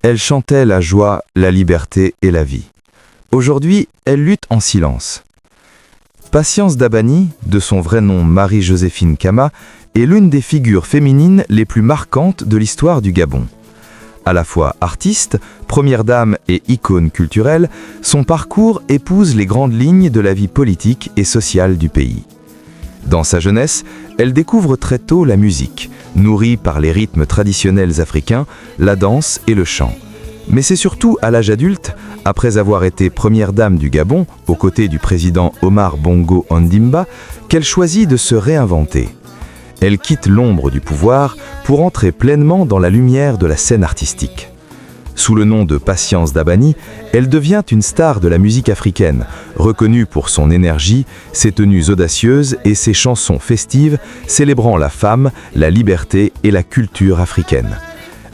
Elle chantait la joie, la liberté et la vie. Aujourd'hui, elle lutte en silence. Patience Dabani, de son vrai nom Marie-Joséphine Kama, est l'une des figures féminines les plus marquantes de l'histoire du Gabon. À la fois artiste, première dame et icône culturelle, son parcours épouse les grandes lignes de la vie politique et sociale du pays. Dans sa jeunesse, elle découvre très tôt la musique, nourrie par les rythmes traditionnels africains, la danse et le chant. Mais c'est surtout à l'âge adulte, après avoir été première dame du Gabon, aux côtés du président Omar Bongo Ondimba, qu'elle choisit de se réinventer. Elle quitte l'ombre du pouvoir pour entrer pleinement dans la lumière de la scène artistique. Sous le nom de Patience Dabani, elle devient une star de la musique africaine, reconnue pour son énergie, ses tenues audacieuses et ses chansons festives célébrant la femme, la liberté et la culture africaine.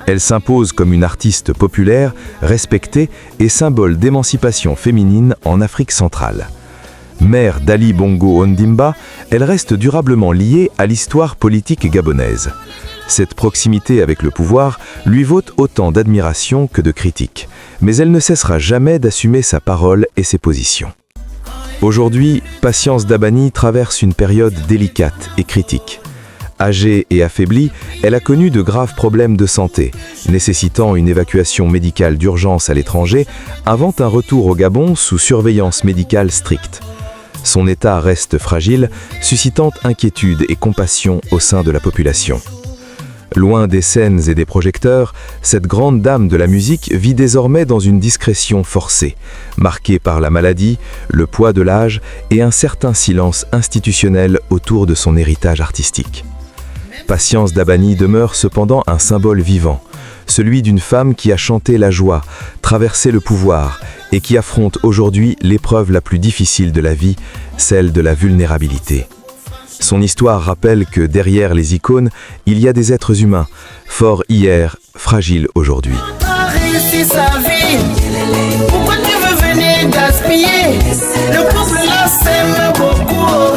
Elle s'impose comme une artiste populaire, respectée et symbole d'émancipation féminine en Afrique centrale. Mère d'Ali Bongo Ondimba, elle reste durablement liée à l'histoire politique gabonaise. Cette proximité avec le pouvoir lui vaut autant d'admiration que de critiques, mais elle ne cessera jamais d'assumer sa parole et ses positions. Aujourd'hui, Patience Dabani traverse une période délicate et critique. Âgée et affaiblie, elle a connu de graves problèmes de santé, nécessitant une évacuation médicale d'urgence à l'étranger avant un retour au Gabon sous surveillance médicale stricte. Son état reste fragile, suscitant inquiétude et compassion au sein de la population. Loin des scènes et des projecteurs, cette grande dame de la musique vit désormais dans une discrétion forcée, marquée par la maladie, le poids de l'âge et un certain silence institutionnel autour de son héritage artistique. Patience Dabani demeure cependant un symbole vivant, celui d'une femme qui a chanté la joie, traversé le pouvoir et qui affronte aujourd'hui l'épreuve la plus difficile de la vie, celle de la vulnérabilité. Son histoire rappelle que derrière les icônes, il y a des êtres humains, forts hier, fragiles aujourd'hui. Réussi sa vie. Pourquoi tu veux venir gaspiller? Le couple là s'aime beaucoup.